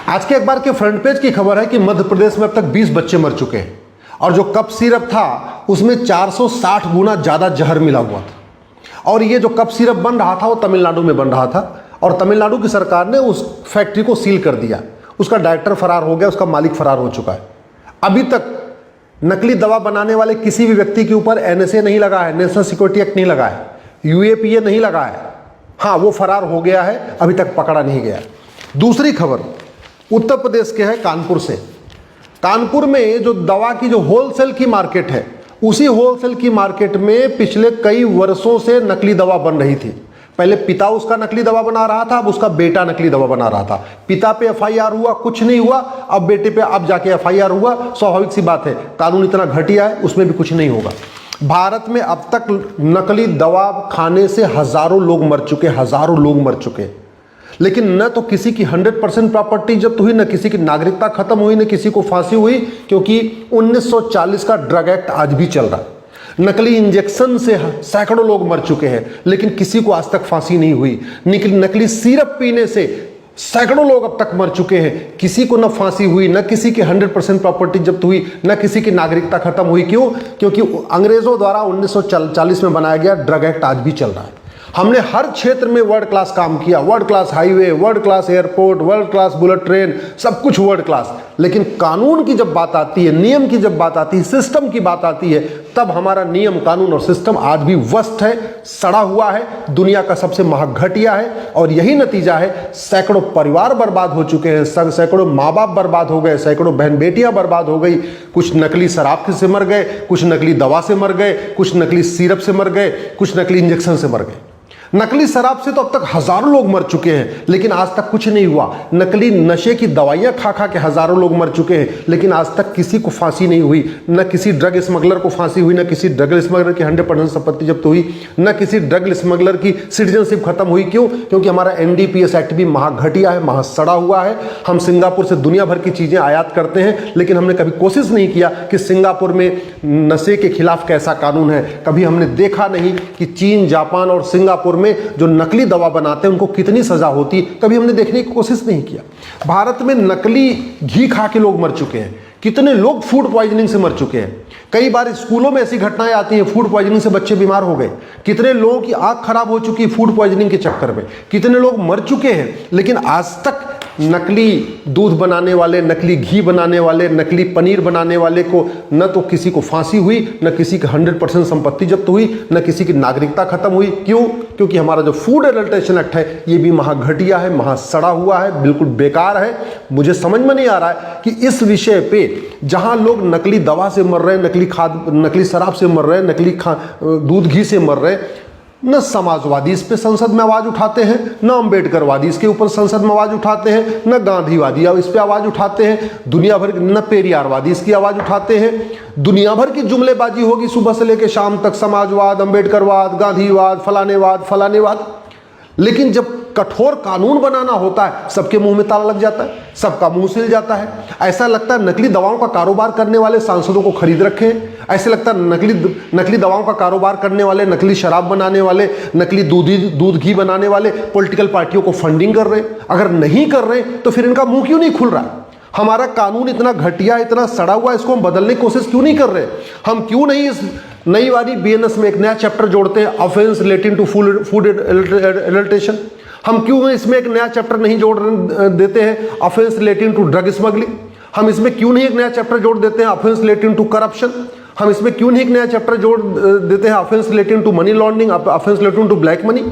आज के अखबार के फ्रंट पेज की खबर है कि मध्य प्रदेश में अब तक 20 बच्चे मर चुके हैं और जो कप सिरप था उसमें 460 गुना ज़्यादा जहर मिला हुआ था। और ये जो कप सिरप बन रहा था वो तमिलनाडु में बन रहा था और तमिलनाडु की सरकार ने उस फैक्ट्री को सील कर दिया। उसका डायरेक्टर फरार हो गया, उसका मालिक फरार हो चुका है। अभी तक नकली दवा बनाने वाले किसी भी व्यक्ति के ऊपर NSA नहीं लगा है, नेशनल सिक्योरिटी एक्ट नहीं लगा है, UAPA नहीं लगा है। हाँ, वो फरार हो गया है, अभी तक पकड़ा नहीं गया। दूसरी खबर उत्तर प्रदेश के है, कानपुर से। कानपुर में जो दवा की जो होलसेल की मार्केट है, उसी होलसेल की मार्केट में पिछले कई वर्षों से नकली दवा बन रही थी। पहले पिता उसका नकली दवा बना रहा था, अब उसका बेटा नकली दवा बना रहा था। पिता पे FIR हुआ, कुछ नहीं हुआ, अब बेटे पे अब जाके FIR हुआ। स्वाभाविक सी बात है, कानून इतना घटिया है, उसमें भी कुछ नहीं होगा। भारत में अब तक नकली दवा खाने से हजारों लोग मर चुके, हजारों लोग मर चुके। लेकिन न तो किसी की 100% प्रॉपर्टी जब्त हुई, न किसी की नागरिकता खत्म हुई, न किसी को फांसी हुई, क्योंकि 1940 का ड्रग एक्ट आज भी चल रहा है। नकली इंजेक्शन से सैकड़ों लोग मर चुके हैं, लेकिन किसी को आज तक फांसी नहीं हुई। नकली सिरप पीने से सैकड़ों लोग अब तक मर चुके हैं, किसी को न फांसी हुई, न किसी की 100% प्रॉपर्टी जब्त हुई, न किसी की नागरिकता खत्म हुई। क्यों? क्योंकि अंग्रेजों द्वारा 1940 में बनाया गया ड्रग एक्ट आज भी चल रहा है। हमने हर क्षेत्र में वर्ल्ड क्लास काम किया, world class highway, world class airport, world class bullet train, सब कुछ वर्ल्ड क्लास। लेकिन कानून की जब बात आती है, नियम की जब बात आती है, सिस्टम की बात आती है, तब हमारा नियम, कानून और सिस्टम आज भी वर्स्ट है, सड़ा हुआ है, दुनिया का सबसे महाघटिया है। और यही नतीजा है, सैकड़ों परिवार बर्बाद हो चुके हैं, सैकड़ों माँ बाप बर्बाद हो गए, सैकड़ों बहन बेटियां बर्बाद हो गई। कुछ नकली शराब से मर गए, कुछ नकली दवा से मर गए, कुछ नकली सिरप से मर गए, कुछ नकली इंजेक्शन से मर गए। नकली शराब से तो अब तक हजारों लोग मर चुके हैं, लेकिन आज तक कुछ नहीं हुआ। नकली नशे की दवाइयां खा खा के हजारों लोग मर चुके हैं, लेकिन आज तक किसी को फांसी नहीं हुई। न किसी ड्रग स्मगलर को फांसी हुई, न किसी ड्रग स्मगलर की 100% संपत्ति जब्त हुई, न किसी ड्रग स्मगलर की सिटीजनशिप खत्म हुई। क्यों? क्योंकि हमारा NDPS एक्ट भी महाघटिया है, महासड़ा हुआ है। हम सिंगापुर से दुनिया भर की चीजें आयात करते हैं, लेकिन हमने कभी कोशिश नहीं किया कि सिंगापुर में नशे के खिलाफ कैसा कानून है। कभी हमने देखा नहीं कि चीन, जापान और सिंगापुर में जो नकली दवा बनाते हैं उनको कितनी सजा होती, कभी हमने देखने की कोशिश नहीं किया। भारत में नकली घी खा के लोग मर चुके हैं, कितने लोग फूड पॉइजनिंग से मर चुके हैं। कई बार स्कूलों में ऐसी घटनाएं आती हैं, फूड पॉइजनिंग से बच्चे बीमार हो गए। कितने लोगों की आंख खराब हो चुकी है फूड पॉइजनिंग के चक्कर में, कितने लोग मर चुके हैं। लेकिन आज तक नकली दूध बनाने वाले, नकली घी बनाने वाले, नकली पनीर बनाने वाले को न तो किसी को फांसी हुई, न किसी की 100% संपत्ति जब्त हुई, न किसी की नागरिकता खत्म हुई। क्यों? क्योंकि हमारा जो फूड एडल्ट्रेशन एक्ट है ये भी महाघटिया है, महासड़ा हुआ है, बिल्कुल बेकार है। मुझे समझ में नहीं आ रहा है कि इस विषय पे जहां लोग नकली दवा से मर रहे हैं, नकली शराब से मर रहे हैं, नकली दूध घी से मर रहे हैं, न समाजवादी इस पे संसद में आवाज उठाते हैं, न अम्बेडकरवादी इसके ऊपर संसद में आवाज उठाते हैं, न गांधीवादी इस पे आवाज उठाते हैं, दुनिया भर न पेरियारवादी इसकी आवाज उठाते हैं। दुनिया भर की जुमलेबाजी होगी सुबह से लेकर शाम तक, समाजवाद, अम्बेडकरवाद, गांधीवाद, फलानेवाद। लेकिन जब कठोर कानून बनाना होता है, सबके मुंह में ताला लग जाता है, सबका मुंह सिल जाता है। ऐसा लगता है नकली दवाओं का कारोबार करने वाले सांसदों को खरीद रखे हैं। ऐसे लगता है नकली दवाओं का कारोबार करने वाले, नकली शराब बनाने वाले, नकली दूध घी बनाने वाले पॉलिटिकल पार्टियों को फंडिंग कर रहे हैं। अगर नहीं कर रहे तो फिर इनका मुंह क्यों नहीं खुल रहा? हमारा कानून इतना घटिया, इतना सड़ा हुआ, इसको हम बदलने की कोशिश क्यों नहीं कर रहे? हम क्यों नहीं इस नई वाली BNS में एक नया चैप्टर जोड़ते हैं, offence relating to food adulteration? हम क्यों इसमें एक नया चैप्टर नहीं जोड़ देते हैं, offence relating to drug smuggling? हम इसमें क्यों नहीं एक नया चैप्टर जोड़ देते हैं, ऑफेंस रिलेटिंग टू करप्शन? हम इसमें क्यों नहीं एक नया चैप्टर जोड़ देते हैं, offence relating to money laundering, offence relating to black money?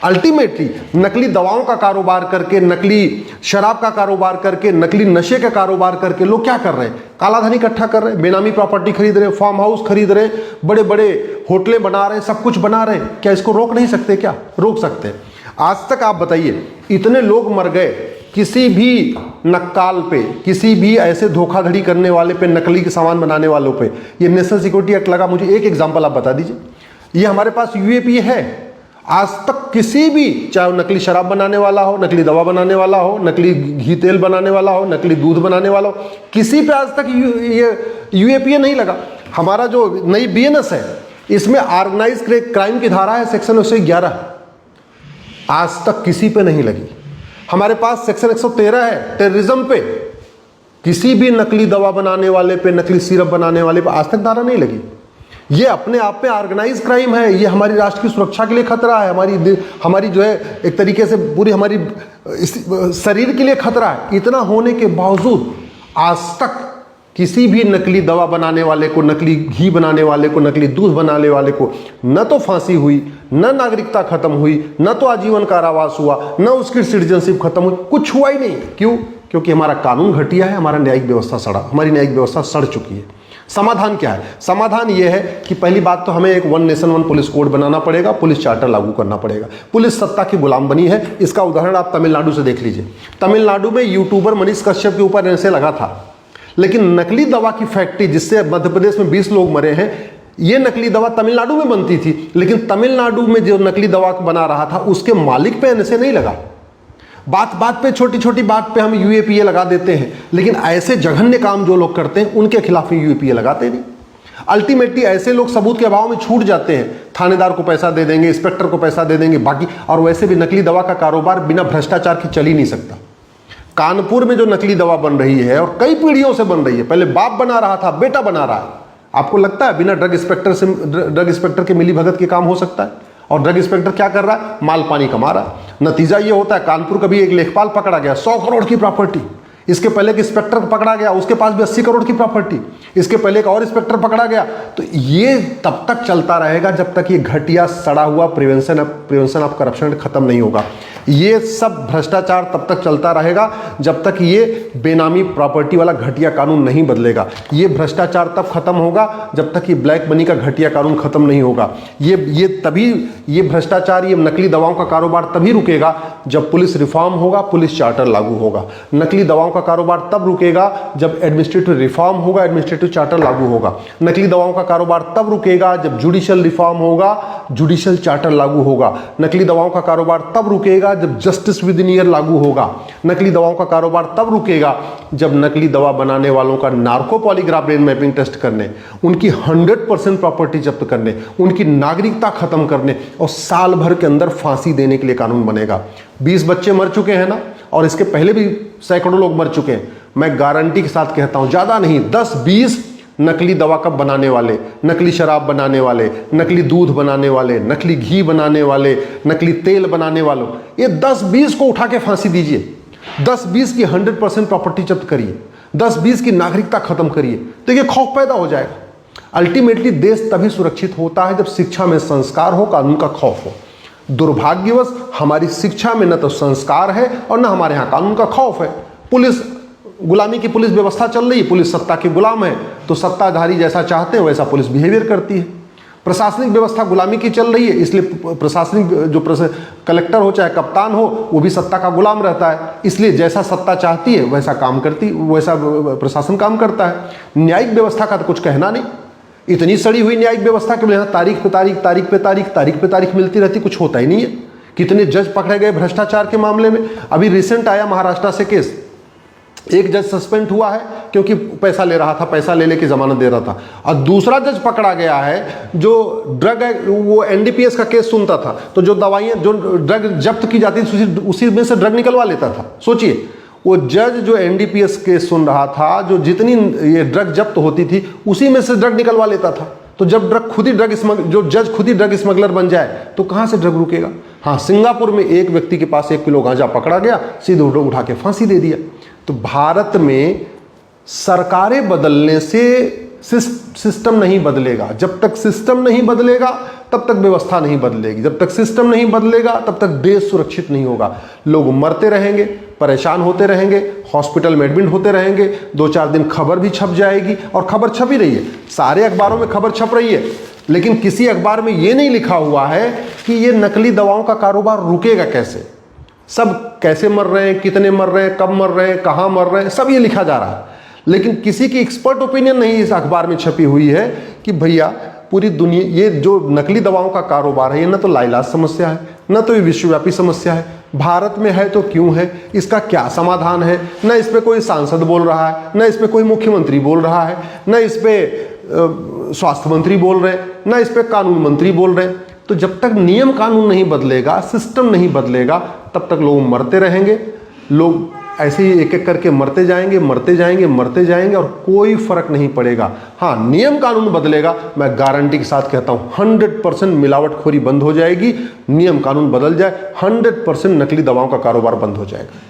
Ultimately नकली दवाओं का कारोबार करके, नकली शराब का कारोबार करके, नकली नशे का कारोबार करके लोग क्या कर रहे हैं? कालाधन इकट्ठा कर रहे हैं, बेनामी प्रॉपर्टी खरीद रहे हैं, फार्म हाउस खरीद रहे हैं, बड़े बड़े होटलें बना रहे हैं, सब कुछ बना रहे हैं। क्या इसको रोक नहीं सकते? क्या रोक सकते हैं? आज तक आप बताइए, इतने लोग मर गए किसी भी नक्काल पे, किसी भी ऐसे धोखाधड़ी करने वाले पे, नकली के सामान बनाने वालों पे ये नेशनल सिक्योरिटी एक्ट लगा। मुझे एक एग्जांपल आप बता दीजिए। ये हमारे पास UAPA है। आज तक किसी भी, चाहे वो नकली शराब बनाने वाला हो, नकली दवा बनाने वाला हो, नकली घी तेल बनाने वाला हो, नकली दूध बनाने वाला हो, किसी पे आज तक ये UAPA नहीं लगा। हमारा जो नई BNS है इसमें ऑर्गेनाइज क्राइम की धारा है, सेक्शन 111, आज तक किसी पे नहीं लगी। हमारे पास सेक्शन 113 है टेररिज्म पे, किसी भी नकली दवा बनाने वाले पे, नकली सिरप बनाने वाले पे आज तक धारा नहीं लगी। ये अपने आप में ऑर्गेनाइज क्राइम है, ये हमारी राष्ट्र की सुरक्षा के लिए खतरा है, हमारी जो है एक तरीके से पूरी हमारी शरीर के लिए खतरा है। इतना होने के बावजूद आज तक किसी भी नकली दवा बनाने वाले को, नकली घी बनाने वाले को, नकली दूध बनाने वाले को न तो फांसी हुई, न नागरिकता खत्म हुई, न तो आजीवन कारावास हुआ, न उसकी सिटीजनशिप खत्म हुई, कुछ हुआ ही नहीं। क्यों? क्योंकि हमारा कानून घटिया है, हमारा न्यायिक व्यवस्था हमारी न्यायिक व्यवस्था सड़ चुकी है। समाधान क्या है? समाधान यह है कि पहली बात तो हमें एक one nation one police code बनाना पड़ेगा, पुलिस चार्टर लागू करना पड़ेगा। पुलिस सत्ता की गुलाम बनी है। इसका उदाहरण आप तमिलनाडु से देख लीजिए। तमिलनाडु में यूट्यूबर मनीष कश्यप के ऊपर ऐसे लगा था, लेकिन नकली दवा की फैक्ट्री जिससे मध्य प्रदेश में 20 लोग मरे हैं, ये नकली दवा तमिलनाडु में बनती थी, लेकिन तमिलनाडु में जो नकली दवा बना रहा था उसके मालिक पे ऐसे नहीं लगा। बात बात पे, छोटी छोटी बात पे हम यूएपीए लगा देते हैं, लेकिन ऐसे जघन्य काम जो लोग करते हैं उनके खिलाफ यूएपीए लगाते नहीं। अल्टीमेटली ऐसे लोग सबूत के अभाव में छूट जाते हैं। थानेदार को पैसा दे देंगे, इंस्पेक्टर को पैसा दे देंगे, बाकी। और वैसे भी नकली दवा का कारोबार बिना भ्रष्टाचार के चल ही नहीं सकता। कानपुर में जो नकली दवा बन रही है और कई पीढ़ियों से बन रही है, पहले बाप बना रहा था, बेटा बना रहा है। आपको लगता है बिना ड्रग इंस्पेक्टर के मिली भगत के काम हो सकता है? और ड्रग इंस्पेक्टर क्या कर रहा है? माल पानी कमा रहा है। नतीजा ये होता है, कानपुर कभी एक लेखपाल पकड़ा गया, 100 करोड़ की प्रॉपर्टी। इसके पहले एक इंस्पेक्टर पकड़ा गया, उसके पास भी 80 करोड़ की प्रॉपर्टी। इसके पहले एक और इंस्पेक्टर पकड़ा गया। तो ये तब तक चलता रहेगा जब तक ये घटिया सड़ा हुआ प्रिवेंशन ऑफ करप्शन खत्म नहीं होगा। ये सब भ्रष्टाचार तब तक चलता रहेगा जब तक ये बेनामी प्रॉपर्टी वाला घटिया कानून नहीं बदलेगा। ये भ्रष्टाचार तब खत्म होगा जब तक ये ब्लैक मनी का घटिया कानून खत्म नहीं होगा। ये भ्रष्टाचार, ये नकली दवाओं का कारोबार तभी रुकेगा जब पुलिस रिफॉर्म होगा, पुलिस चार्टर लागू होगा। नकली दवाओं का कारोबार तब रुकेगा जब एडमिनिस्ट्रेटिव रिफॉर्म होगा, एडमिनिस्ट्रेटिव चार्टर लागू होगा। नकली दवाओं का कारोबार तब रुकेगा जब जुडिशियल रिफॉर्म होगा, जुडिशियल चार्टर लागू होगा। नकली दवाओं का कारोबार तब रुकेगा जब जस्टिस विद इन ईयर लागू होगा। नकली दवाओं का कारोबार तब रुकेगा जब नकली दवा बनाने वालों का narco polygraph brain mapping test करने, उनकी 100% प्रॉपर्टी जब्त करने, उनकी नागरिकता खत्म करने और साल भर के अंदर फांसी देने के लिए कानून बनेगा। 20 बच्चे मर चुके हैं ना, और इसके पहले भी सैकड़ों लोग मर चुके हैं। मैं गारंटी के साथ कहता हूं, ज्यादा नहीं, 10-20 नकली दवा का बनाने वाले, नकली शराब बनाने वाले, नकली दूध बनाने वाले, नकली घी बनाने वाले, नकली तेल बनाने वालों, ये 10-20 को उठा के फांसी दीजिए। 10-20 की 100% प्रॉपर्टी जब्त करिए, 10-20 की नागरिकता खत्म करिए, तो ये खौफ पैदा हो जाएगा। अल्टीमेटली देश तभी सुरक्षित होता है जब शिक्षा में संस्कार हो, कानून का खौफ हो। दुर्भाग्यवश हमारी शिक्षा में न तो संस्कार है और न हमारे यहाँ कानून का खौफ है। पुलिस गुलामी की पुलिस व्यवस्था चल रही है, पुलिस सत्ता के गुलाम है, तो सत्ताधारी जैसा चाहते हैं वैसा पुलिस बिहेवियर करती है। प्रशासनिक व्यवस्था गुलामी की चल रही है, इसलिए प्रशासनिक जो कलेक्टर हो चाहे कप्तान हो, वो भी सत्ता का गुलाम रहता है, इसलिए जैसा सत्ता चाहती है वैसा प्रशासन काम करता है। न्यायिक व्यवस्था का तो कुछ कहना नहीं। इतनी सड़ी हुई न्यायिक व्यवस्था के यहाँ तारीख पे तारीख मिलती रहती, कुछ होता ही नहीं है। कितने जज पकड़े गए भ्रष्टाचार के मामले में। अभी रिसेंट आया महाराष्ट्र से केस, एक जज सस्पेंड हुआ है क्योंकि पैसा ले रहा था, पैसा ले लेके जमानत दे रहा था, और दूसरा जज पकड़ा गया है जो वो एनडीपीएस का केस सुनता था, तो जो दवाइयाँ, जो ड्रग जब्त की जाती थी उसी में से ड्रग निकलवा लेता था। सोचिए, वो जज जो एनडीपीएस केस सुन रहा था, जो जितनी ये ड्रग जब्त होती थी उसी में से ड्रग निकलवा लेता था। तो जब जो जज खुद ही ड्रग स्मगलर बन जाए तो कहाँ से ड्रग रुकेगा? हाँ, सिंगापुर में एक व्यक्ति के पास 1 किलो गांजा पकड़ा गया, सीधे उठा के फांसी दे दिया। तो भारत में सरकारें बदलने से सिस्टम नहीं बदलेगा। जब तक सिस्टम नहीं बदलेगा तब तक व्यवस्था नहीं बदलेगी। जब तक सिस्टम नहीं बदलेगा तब तक देश सुरक्षित नहीं होगा। लोग मरते रहेंगे, परेशान होते रहेंगे, हॉस्पिटल में एडमिट होते रहेंगे, 2-4 दिन खबर भी छप जाएगी, और खबर छप ही रही है, सारे अखबारों में खबर छप रही है, लेकिन किसी अखबार में ये नहीं लिखा हुआ है कि ये नकली दवाओं का कारोबार रुकेगा कैसे। सब कैसे मर रहे हैं, कितने मर रहे हैं, कब मर रहे हैं, कहाँ मर रहे हैं, सब ये लिखा जा रहा है, लेकिन किसी की एक्सपर्ट ओपिनियन नहीं इस अखबार में छपी हुई है कि भैया पूरी दुनिया, ये जो नकली दवाओं का कारोबार है, ये न तो लाइलाज समस्या है, न तो ये विश्वव्यापी समस्या है। भारत में है तो क्यों है, इसका क्या समाधान है? न इस पे कोई सांसद बोल रहा है, न इस पे कोई मुख्यमंत्री बोल रहा है, न इस पे स्वास्थ्य मंत्री बोल रहे हैं, न इस पे कानून मंत्री बोल रहे हैं। तो जब तक नियम कानून नहीं बदलेगा, सिस्टम नहीं बदलेगा, तब तक लोग मरते रहेंगे, लोग ऐसे ही एक एक करके मरते जाएंगे मरते जाएंगे मरते जाएंगे और कोई फर्क नहीं पड़ेगा। हाँ, नियम कानून बदलेगा, मैं गारंटी के साथ कहता हूं 100% मिलावटखोरी बंद हो जाएगी। नियम कानून बदल जाए, 100% नकली दवाओं का कारोबार बंद हो जाएगा।